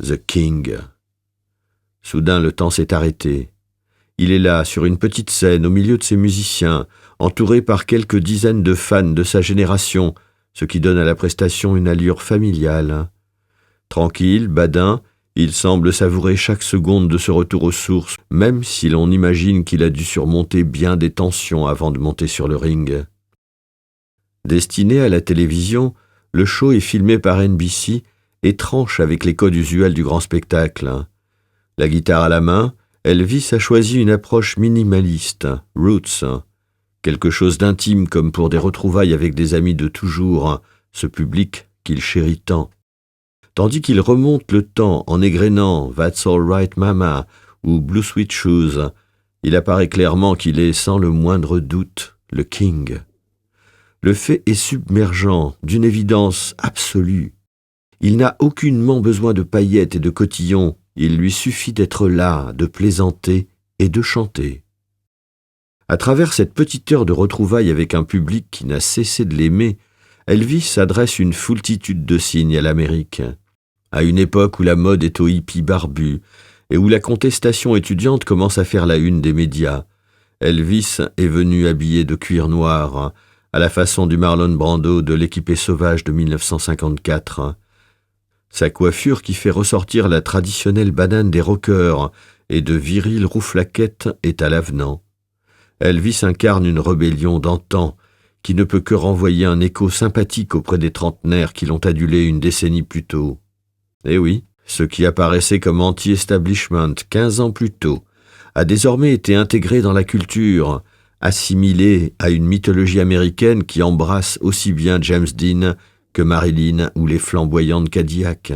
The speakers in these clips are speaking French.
The King. Soudain, le temps s'est arrêté. Il est là, sur une petite scène, au milieu de ses musiciens, entouré par quelques dizaines de fans de sa génération, ce qui donne à la prestation une allure familiale. Tranquille, badin, il semble savourer chaque seconde de ce retour aux sources, même si l'on imagine qu'il a dû surmonter bien des tensions avant de monter sur le ring. Destiné à la télévision, le show est filmé par NBC et tranche avec les codes usuels du grand spectacle. La guitare à la main, Elvis a choisi une approche minimaliste, roots, quelque chose d'intime comme pour des retrouvailles avec des amis de toujours, ce public qu'il chérit tant. Tandis qu'il remonte le temps en égrénant « That's All Right Mama » ou « Blue Sweet Shoes », il apparaît clairement qu'il est, sans le moindre doute, le King. Le fait est submergent, d'une évidence absolue. Il n'a aucunement besoin de paillettes et de cotillons, il lui suffit d'être là, de plaisanter et de chanter. À travers cette petite heure de retrouvailles avec un public qui n'a cessé de l'aimer, Elvis adresse une foultitude de signes à l'Amérique. À une époque où la mode est aux hippies barbus et où la contestation étudiante commence à faire la une des médias, Elvis est venu habillé de cuir noir, à la façon du Marlon Brando de L'équipé sauvage de 1954. Sa coiffure qui fait ressortir la traditionnelle banane des rockers et de viriles rouflaquettes est à l'avenant. Elvis incarne une rébellion d'antan qui ne peut que renvoyer un écho sympathique auprès des trentenaires qui l'ont adulé une décennie plus tôt. Eh oui, ce qui apparaissait comme anti-establishment 15 ans plus tôt a désormais été intégré dans la culture, assimilé à une mythologie américaine qui embrasse aussi bien James Dean que Marilyn ou les flamboyantes Cadillac.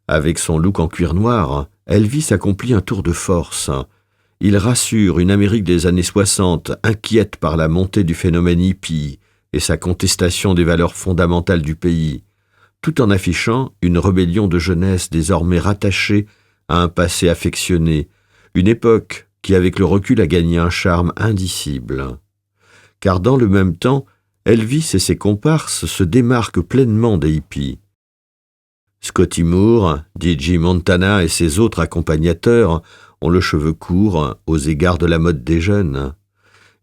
Avec son look en cuir noir, Elvis accomplit un tour de force. Il rassure une Amérique des années 60, inquiète par la montée du phénomène hippie et sa contestation des valeurs fondamentales du pays, tout en affichant une rébellion de jeunesse désormais rattachée à un passé affectionné, une époque qui, avec le recul, a gagné un charme indicible. Car dans le même temps, Elvis et ses comparses se démarquent pleinement des hippies. Scotty Moore, DJ Montana et ses autres accompagnateurs ont le cheveu court aux égards de la mode des jeunes.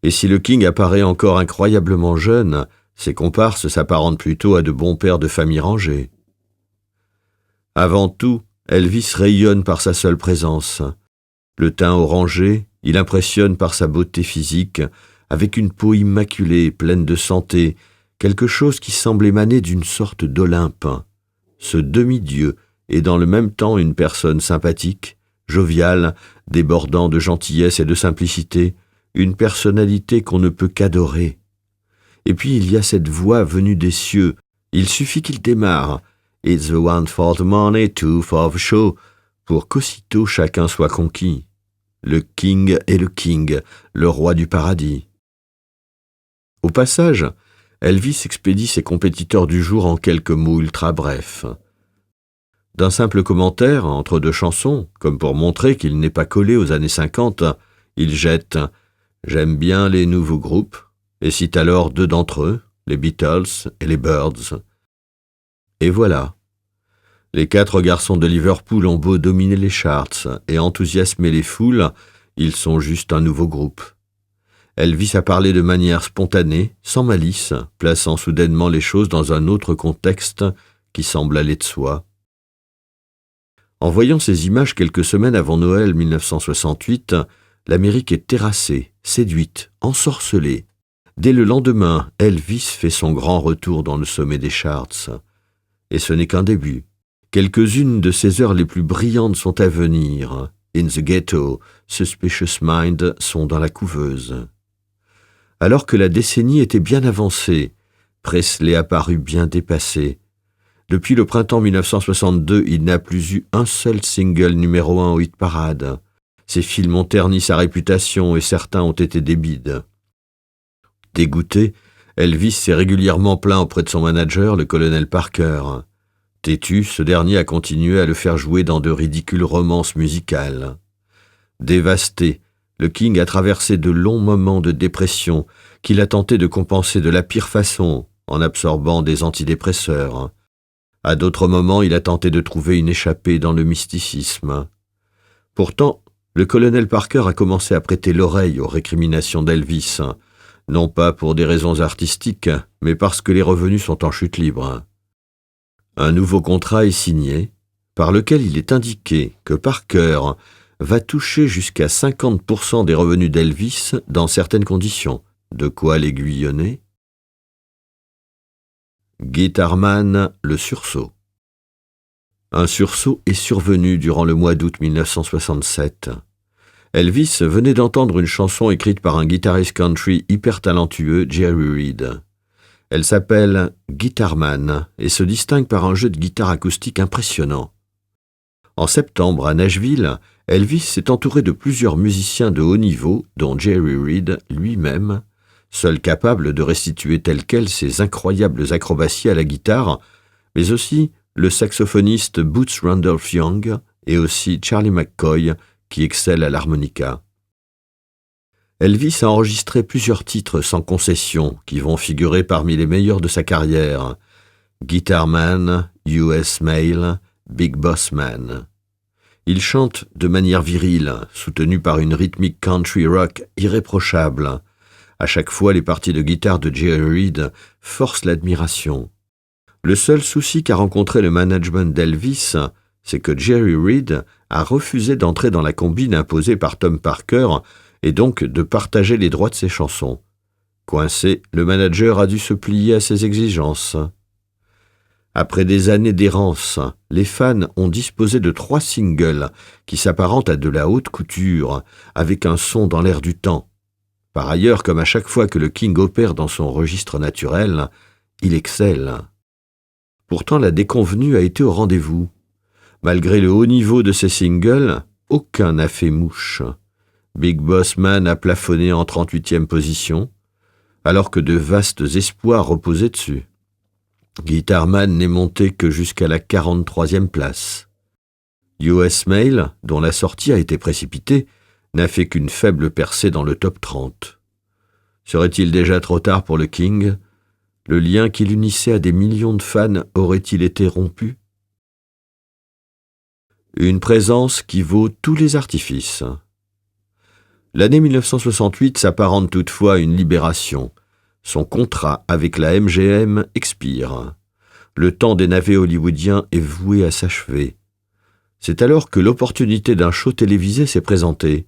Et si le King apparaît encore incroyablement jeune, ses comparses s'apparentent plutôt à de bons pères de famille rangés. Avant tout, Elvis rayonne par sa seule présence. Le teint orangé, il impressionne par sa beauté physique, avec une peau immaculée, pleine de santé, quelque chose qui semble émaner d'une sorte d'Olympe. Ce demi-dieu est dans le même temps une personne sympathique, joviale, débordant de gentillesse et de simplicité, une personnalité qu'on ne peut qu'adorer. Et puis il y a cette voix venue des cieux, il suffit qu'il démarre « It's the one for the money, two for the show » pour qu'aussitôt chacun soit conquis. Le King est le King, le roi du paradis. Au passage, Elvis expédie ses compétiteurs du jour en quelques mots ultra brefs. D'un simple commentaire, entre deux chansons, comme pour montrer qu'il n'est pas collé aux années 50, il jette « J'aime bien les nouveaux groupes » et cite alors deux d'entre eux, les Beatles et les Byrds. Et voilà. Les quatre garçons de Liverpool ont beau dominer les charts et enthousiasmer les foules, ils sont juste un nouveau groupe. Elvis a parlé de manière spontanée, sans malice, plaçant soudainement les choses dans un autre contexte qui semble aller de soi. En voyant ces images quelques semaines avant Noël 1968, l'Amérique est terrassée, séduite, ensorcelée. Dès le lendemain, Elvis fait son grand retour dans le sommet des charts. Et ce n'est qu'un début. Quelques-unes de ses heures les plus brillantes sont à venir. In the Ghetto, Suspicious Mind sont dans la couveuse. Alors que la décennie était bien avancée, Presley apparut bien dépassé. Depuis le printemps 1962, il n'a plus eu un seul single numéro 1 au hit parade. Ses films ont terni sa réputation et certains ont été des bides. Dégoûté, Elvis s'est régulièrement plaint auprès de son manager, le colonel Parker. Têtu, ce dernier a continué à le faire jouer dans de ridicules romances musicales. Dévasté, le King a traversé de longs moments de dépression qu'il a tenté de compenser de la pire façon en absorbant des antidépresseurs. À d'autres moments, il a tenté de trouver une échappée dans le mysticisme. Pourtant, le colonel Parker a commencé à prêter l'oreille aux récriminations d'Elvis, non pas pour des raisons artistiques, mais parce que les revenus sont en chute libre. Un nouveau contrat est signé, par lequel il est indiqué que Parker va toucher jusqu'à 50% des revenus d'Elvis dans certaines conditions. De quoi l'aiguillonner? Guitarman, le sursaut. Un sursaut est survenu durant le mois d'août 1967. Elvis venait d'entendre une chanson écrite par un guitariste country hyper talentueux, Jerry Reed. Elle s'appelle Guitarman et se distingue par un jeu de guitare acoustique impressionnant. En septembre, à Nashville, Elvis s'est entouré de plusieurs musiciens de haut niveau, dont Jerry Reed lui-même, seul capable de restituer tel quel ses incroyables acrobaties à la guitare, mais aussi le saxophoniste Boots Randolph Young et aussi Charlie McCoy, qui excelle à l'harmonica. Elvis a enregistré plusieurs titres sans concession qui vont figurer parmi les meilleurs de sa carrière. Guitarman, US Mail, Big Boss Man. Il chante de manière virile, soutenu par une rythmique country rock irréprochable. À chaque fois, les parties de guitare de Jerry Reed forcent l'admiration. Le seul souci qu'a rencontré le management d'Elvis, c'est que Jerry Reed a refusé d'entrer dans la combine imposée par Tom Parker et donc de partager les droits de ses chansons. Coincé, le manager a dû se plier à ses exigences. Après des années d'errance, les fans ont disposé de 3 singles qui s'apparentent à de la haute couture, avec un son dans l'air du temps. Par ailleurs, comme à chaque fois que le King opère dans son registre naturel, il excelle. Pourtant, la déconvenue a été au rendez-vous. Malgré le haut niveau de ses singles, aucun n'a fait mouche. Big Boss Man a plafonné en 38e position, alors que de vastes espoirs reposaient dessus. Guitarman n'est monté que jusqu'à la 43e place. US Mail, dont la sortie a été précipitée, n'a fait qu'une faible percée dans le top 30. Serait-il déjà trop tard pour le King? Le lien qui l'unissait à des millions de fans aurait-il été rompu? Une présence qui vaut tous les artifices. L'année 1968 s'apparente toutefois à une libération. Son contrat avec la MGM expire. Le temps des navets hollywoodiens est voué à s'achever. C'est alors que l'opportunité d'un show télévisé s'est présentée.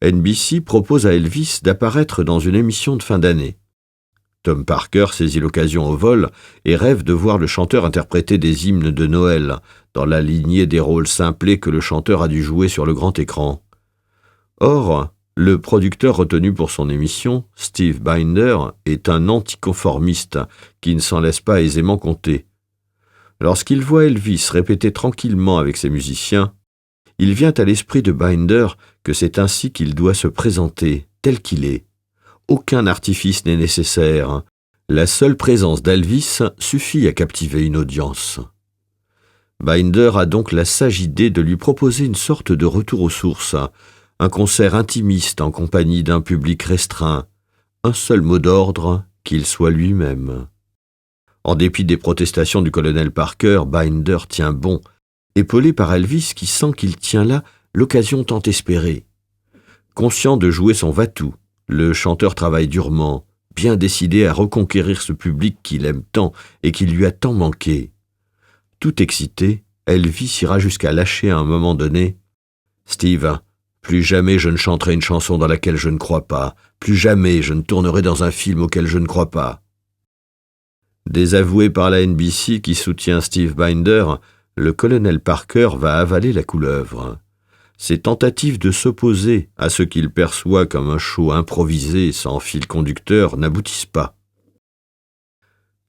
NBC propose à Elvis d'apparaître dans une émission de fin d'année. Tom Parker saisit l'occasion au vol et rêve de voir le chanteur interpréter des hymnes de Noël, dans la lignée des rôles simplés que le chanteur a dû jouer sur le grand écran. Or, le producteur retenu pour son émission, Steve Binder, est un anticonformiste qui ne s'en laisse pas aisément compter. Lorsqu'il voit Elvis répéter tranquillement avec ses musiciens, il vient à l'esprit de Binder que c'est ainsi qu'il doit se présenter, tel qu'il est. Aucun artifice n'est nécessaire. La seule présence d'Elvis suffit à captiver une audience. Binder a donc la sage idée de lui proposer une sorte de retour aux sources, un concert intimiste en compagnie d'un public restreint, un seul mot d'ordre, qu'il soit lui-même. En dépit des protestations du colonel Parker, Binder tient bon, épaulé par Elvis qui sent qu'il tient là l'occasion tant espérée. Conscient de jouer son va-tout, le chanteur travaille durement, bien décidé à reconquérir ce public qu'il aime tant et qui lui a tant manqué. Tout excité, Elvis ira jusqu'à lâcher à un moment donné « Steve, plus jamais je ne chanterai une chanson dans laquelle je ne crois pas, plus jamais je ne tournerai dans un film auquel je ne crois pas. » Désavoué par la NBC qui soutient Steve Binder, le colonel Parker va avaler la couleuvre. Ses tentatives de s'opposer à ce qu'il perçoit comme un show improvisé sans fil conducteur n'aboutissent pas.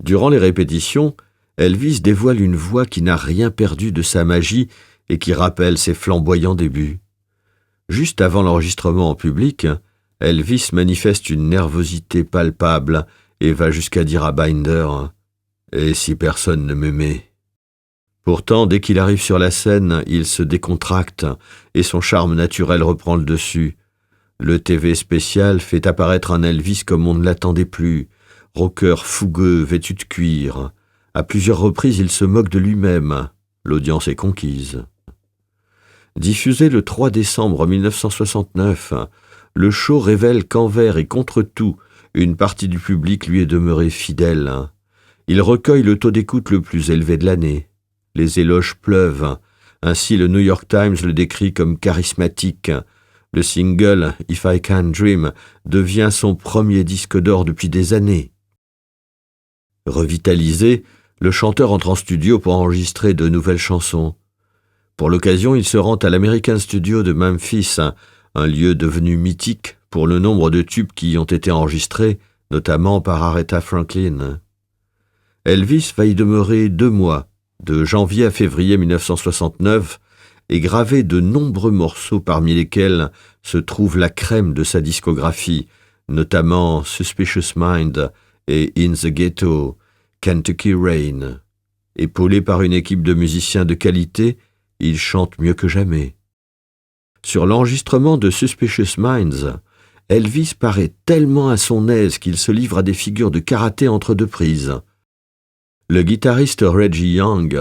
Durant les répétitions, Elvis dévoile une voix qui n'a rien perdu de sa magie et qui rappelle ses flamboyants débuts. Juste avant l'enregistrement en public, Elvis manifeste une nervosité palpable et va jusqu'à dire à Binder « Et si personne ne m'aimait ?» Pourtant, dès qu'il arrive sur la scène, il se décontracte et son charme naturel reprend le dessus. Le TV spécial fait apparaître un Elvis comme on ne l'attendait plus, rocker fougueux, vêtu de cuir, À plusieurs reprises, il se moque de lui-même. L'audience est conquise. Diffusé le 3 décembre 1969, le show révèle qu'envers et contre tout, une partie du public lui est demeurée fidèle. Il recueille le taux d'écoute le plus élevé de l'année. Les éloges pleuvent. Ainsi, le New York Times le décrit comme charismatique. Le single « If I Can Dream » devient son premier disque d'or depuis des années. Revitalisé, le chanteur entre en studio pour enregistrer de nouvelles chansons. Pour l'occasion, il se rend à l'American Studio de Memphis, un lieu devenu mythique pour le nombre de tubes qui y ont été enregistrés, notamment par Aretha Franklin. Elvis va y demeurer 2 mois, de janvier à février 1969, et graver de nombreux morceaux parmi lesquels se trouve la crème de sa discographie, notamment Suspicious Mind et In the Ghetto, Kentucky Rain. Épaulé par une équipe de musiciens de qualité, il chante mieux que jamais. Sur l'enregistrement de Suspicious Minds, Elvis paraît tellement à son aise qu'il se livre à des figures de karaté entre 2 prises. Le guitariste Reggie Young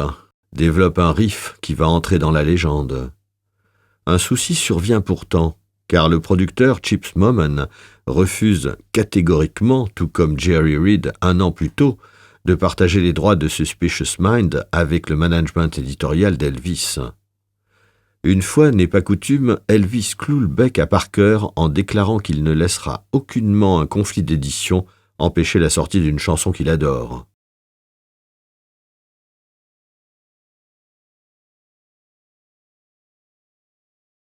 développe un riff qui va entrer dans la légende. Un souci survient pourtant, car le producteur Chips Moman refuse catégoriquement, tout comme Jerry Reed 1 an plus tôt, de partager les droits de Suspicious Mind avec le management éditorial d'Elvis. Une fois n'est pas coutume, Elvis cloue le bec à Parker en déclarant qu'il ne laissera aucunement un conflit d'édition empêcher la sortie d'une chanson qu'il adore.